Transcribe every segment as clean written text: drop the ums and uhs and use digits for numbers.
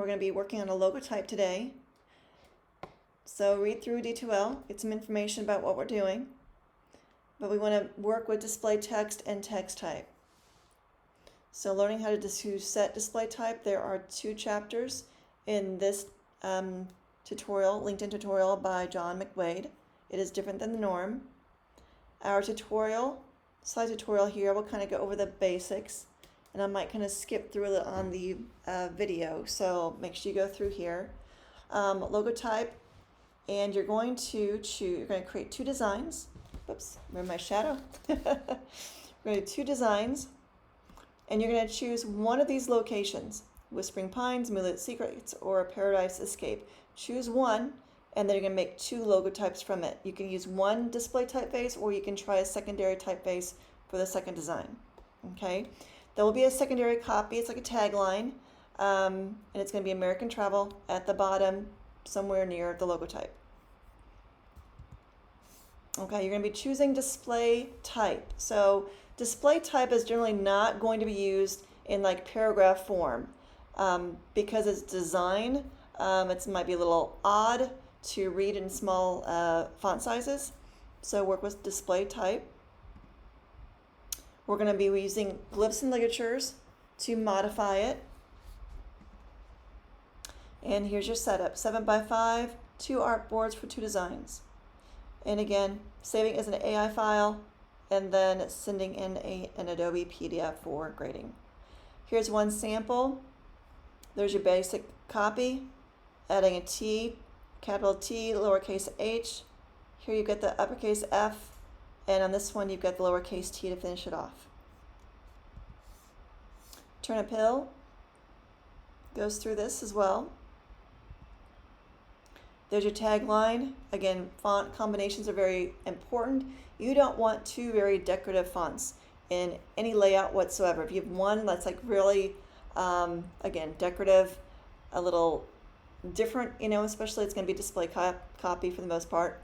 we're going to be working on a logotype today. So read through D2L, get some information about what we're doing. But we want to work with display text and text type. So learning how to set display type, there are 2 chapters in this tutorial, LinkedIn tutorial by John McWade. It is different than the norm. Our slide tutorial here, will kind of go over the basics, and I might kind of skip through it on the video, so make sure you go through here. Logotype, and you're going to create 2 designs. Oops, remember my shadow? We're going to do 2 designs, and you're going to choose one of these locations: Whispering Pines, Moonlit Secrets, or Paradise Escape. Choose one, and then you're going to make 2 logotypes from it. You can use one display typeface, or you can try a secondary typeface for the second design. Okay, there will be a secondary copy. It's like a tagline, and it's going to be American Travel at the bottom, somewhere near the logotype. Okay, you're going to be choosing display type. So display type is generally not going to be used in like paragraph form because it's design. It might be a little odd to read in small font sizes. So work with display type. We're going to be using glyphs and ligatures to modify it. And here's your setup: 7x5, 2 artboards for 2 designs. And again, saving as an AI file, and then sending in an Adobe PDF for grading. Here's one sample. There's your basic copy, adding a T, capital T, lowercase h. Here you get the uppercase F, and on this one you've got the lowercase t to finish it off. Turnip Hill goes through this as well. There's your tagline. Again, font combinations are very important. You don't want 2 very decorative fonts in any layout whatsoever. If you have one that's like really, again, decorative, a little different, especially it's going to be display copy for the most part,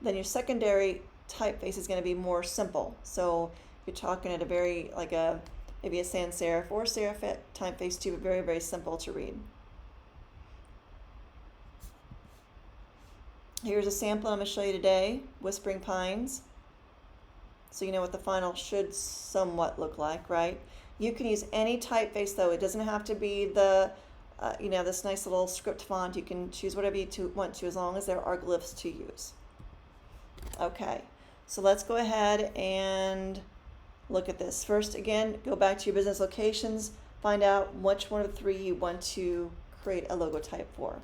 then your secondary typeface is going to be more simple. So you're talking at a very, maybe a sans serif or serif typeface too, but very, very simple to read. Here's a sample I'm going to show you today, Whispering Pines. So you know what the final should somewhat look like, right? You can use any typeface though. It doesn't have to be the, this nice little script font. You can choose whatever you want to, as long as there are glyphs to use. Okay, so let's go ahead and look at this. First, again, go back to your business locations, find out which one of the 3 you want to create a logotype for.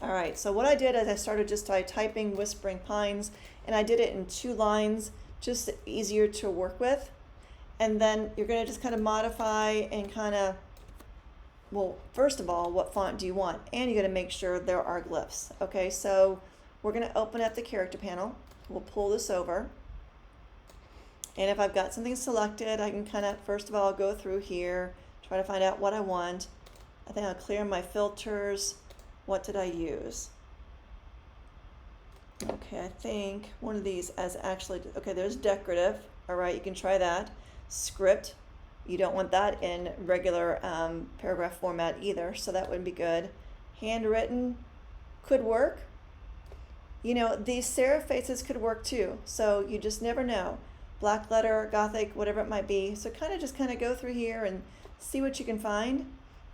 All right, so what I did is I started just by typing Whispering Pines, and I did it in 2 lines, just easier to work with. And then you're going to just kind of modify and kind of, well, first of all, what font do you want? And you're going to make sure there are glyphs. Okay, so we're going to open up the character panel. We'll pull this over. And if I've got something selected, I can kind of, first of all, go through here, try to find out what I want. I think I'll clear my filters. What did I use? Okay, I think one of these as actually, okay, there's decorative. All right, you can try that. Script, you don't want that in regular paragraph format either, so that wouldn't be good. Handwritten could work. These serif faces could work too, so you just never know. Black letter, Gothic, whatever it might be. So just kind of go through here and see what you can find.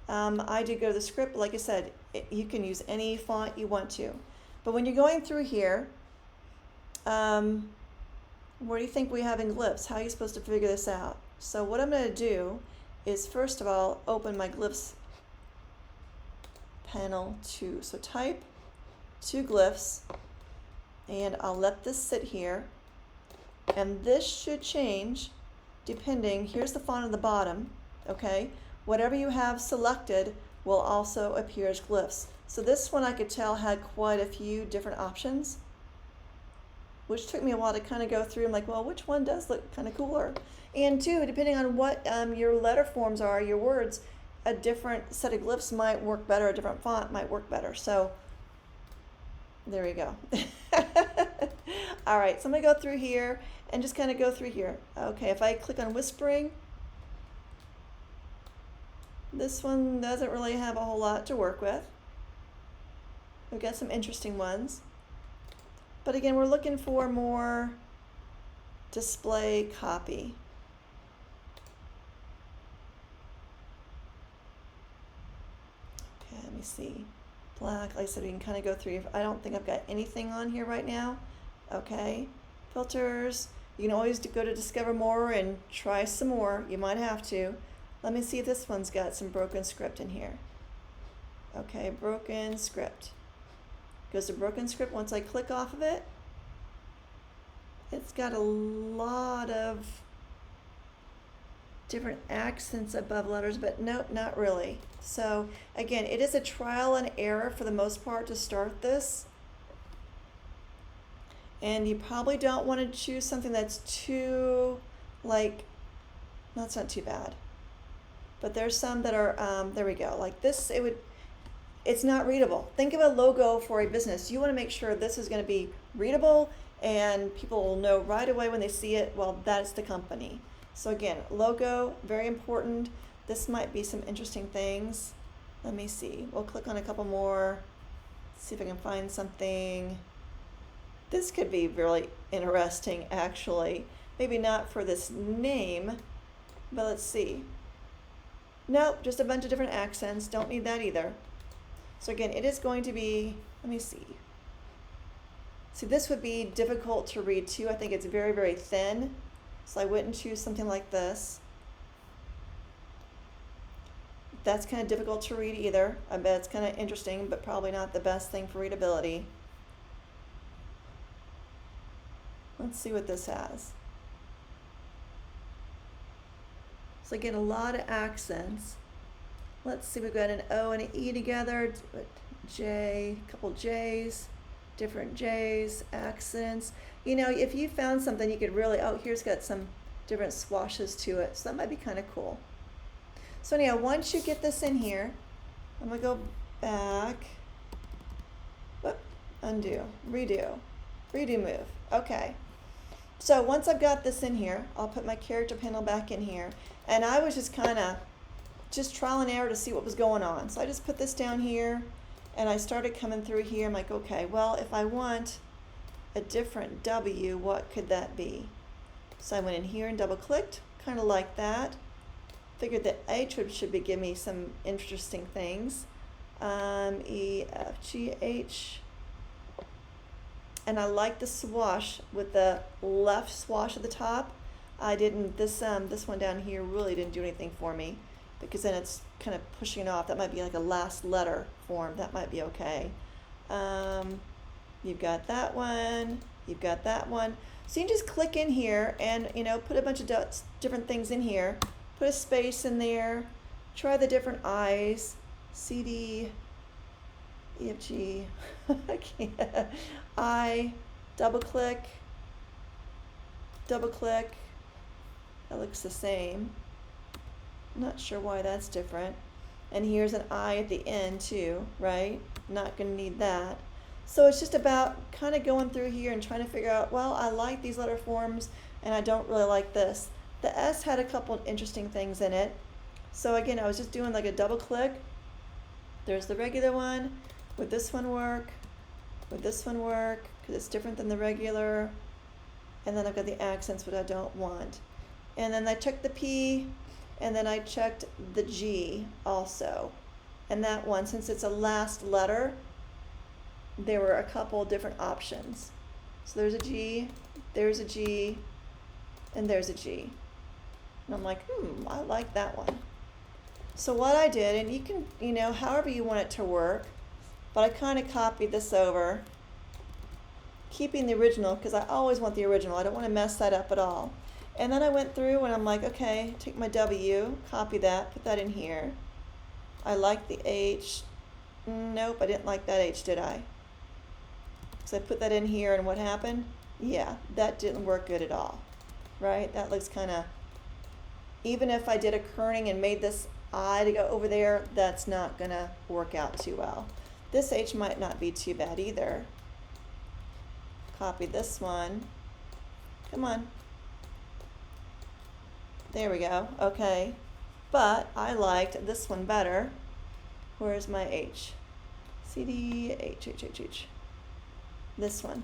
I did go to the script. Like I said, you can use any font you want to. But when you're going through here, what do you think we have in glyphs? How are you supposed to figure this out? So what I'm going to do is, first of all, open my glyphs panel 2. So type 2 glyphs, and I'll let this sit here. And this should change depending, here's the font on the bottom, okay? Whatever you have selected will also appear as glyphs. So this one I could tell had quite a few different options, which took me a while to kind of go through. I'm like, well, which one does look kind of cooler? And 2, depending on what your letter forms are, your words, a different set of glyphs might work better, a different font might work better. So there you go. All right, so I'm going to go through here and just kind of go through here. Okay, if I click on Whispering, This one doesn't really have a whole lot to work with. We've got some interesting ones. But again, we're looking for more display copy. Okay, let me see. Black, like I said, we can kind of go through. I don't think I've got anything on here right now. Okay, filters. You can always go to discover more and try some more. You might have to. Let me see if this one's got some broken script in here. Okay, broken script. Goes to broken script. Once I click off of it, it's got a lot of different accents above letters, but nope, not really. So again, it is a trial and error for the most part to start this. And you probably don't want to choose something that's too, like, that's not too bad. But there's some that are, there we go, like this, it's not readable. Think of a logo for a business. You want to make sure this is going to be readable and people will know right away when they see it, well, that's the company. So again, logo, very important. This might be some interesting things. Let me see. We'll click on a couple more, see if I can find something. This could be really interesting, actually. Maybe not for this name, but let's see. Nope, just a bunch of different accents. Don't need that either. So again, it is going to be, let me see. See, this would be difficult to read too. I think it's very, very thin. So I wouldn't choose something like this. That's kind of difficult to read either. I bet it's kind of interesting, but probably not the best thing for readability. Let's see what this has. So again, a lot of accents. Let's see, we've got an O and an E together, J, a couple J's, different J's, accents. You know, if you found something you could really, oh, here's got some different swashes to it. So that might be kind of cool. So anyhow, once you get this in here, I'm gonna go back, whoop, undo, redo move. Okay. So once I've got this in here, I'll put my character panel back in here. And I was just kind of trial and error to see what was going on. So I just put this down here and I started coming through here. I'm like, okay, well, if I want a different W, what could that be? So I went in here and double clicked, kind of like that. Figured that H should be giving me some interesting things. E, F, G, H. And I like the swash with the left swash at the top. I didn't, this one down here really didn't do anything for me because then it's kind of pushing it off. That might be like a last letter form. That might be okay. You've got that one. You've got that one. So you can just click in here and, you know, put a bunch of different things in here. Put a space in there. Try the different I's. C, D, E, F, G. I can't. I, double click. Double click. That looks the same. I'm not sure why that's different. And here's an I at the end too, right? Not going to need that. So it's just about kind of going through here and trying to figure out, well, I like these letter forms and I don't really like this. The S had a couple of interesting things in it. So again, I was just doing like a double click. There's the regular one. Would this one work? Would this one work? Because it's different than the regular. And then I've got the accents, which I don't want. And then I checked the P, and then I checked the G also. And that one, since it's a last letter, there were a couple different options. So there's a G, and there's a G. And I'm like, I like that one. So what I did, and you can, you know, however you want it to work, but I kind of copied this over, keeping the original, because I always want the original. I don't want to mess that up at all. And then I went through and I'm like, okay, take my W, copy that, put that in here. I like the H. Nope, I didn't like that H, did I? So I put that in here and what happened? Yeah, that didn't work good at all, right? That looks kind of, even if I did a kerning and made this I to go over there, that's not going to work out too well. This H might not be too bad either. Copy this one. Come on. There we go. Okay. but I liked this one better. Where's my H? CD, H, H, H, H. This one.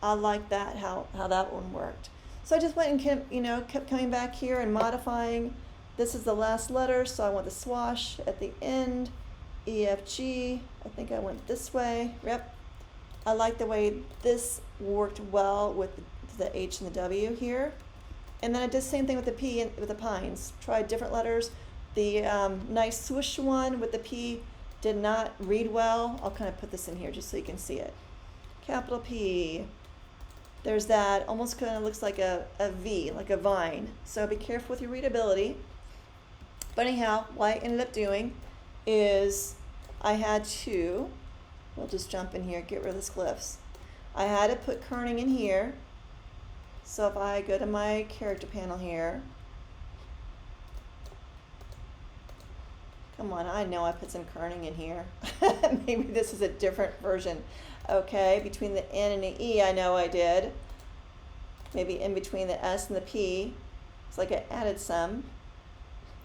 I like that, how that one worked. So I just went and kept coming back here and modifying. This is the last letter, so I want the swash at the end. E, F, G. I think I went this way. Yep. I like the way this worked well with the H and the W here. And then I did the same thing with the P and with the pines. Tried different letters. The nice swoosh one with the P did not read well. I'll kind of put this in here just so you can see it. Capital P. There's that, almost kind of looks like a V, like a vine. So be careful with your readability. But anyhow, what I ended up doing is I had to, we'll just jump in here, get rid of this glyphs. I had to put kerning in here. So if I go to my character panel here, come on, I know I put some kerning in here. Maybe this is a different version. Okay, between the N and the E, I know I did. Maybe in between the S and the P, it's like I added some.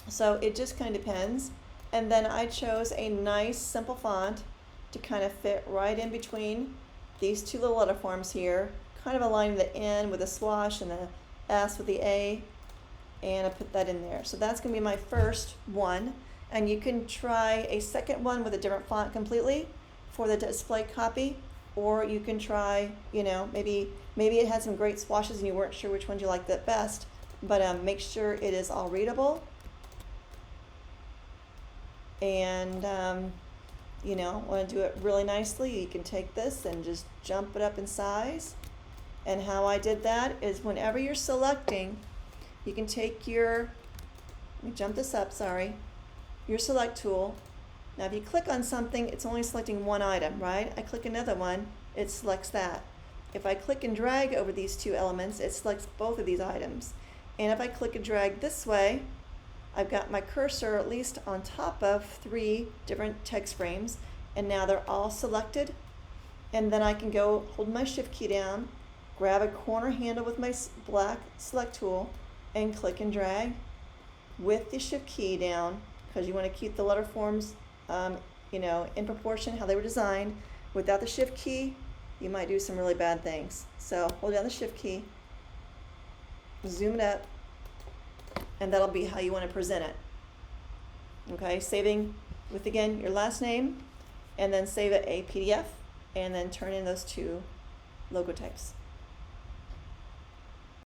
So it just kind of depends. And then I chose a nice simple font to kind of fit right in between these two little letter forms here, kind of aligning the N with the swash and the S with the A, and I put that in there. So that's going to be my first one, and you can try a second one with a different font completely for the display copy, or you can try, maybe it had some great swashes and you weren't sure which one you liked the best, but make sure it is all readable. And want to do it really nicely, you can take this and just jump it up in size. And how I did that is whenever you're selecting, you can take your, let me jump this up, your select tool. Now if you click on something, it's only selecting one item, right? I click another one, it selects that. If I click and drag over these two elements, it selects both of these items. And if I click and drag this way, I've got my cursor at least on top of 3 different text frames, and now they're all selected. And then I can go hold my shift key down, grab a corner handle with my black select tool, and click and drag with the shift key down, because you want to keep the letter forms in proportion how they were designed. Without the shift key, you might do some really bad things. So hold down the shift key, zoom it up, and that'll be how you want to present it. Okay, saving with, again, your last name, and then save it a PDF, and then turn in those 2 logotypes.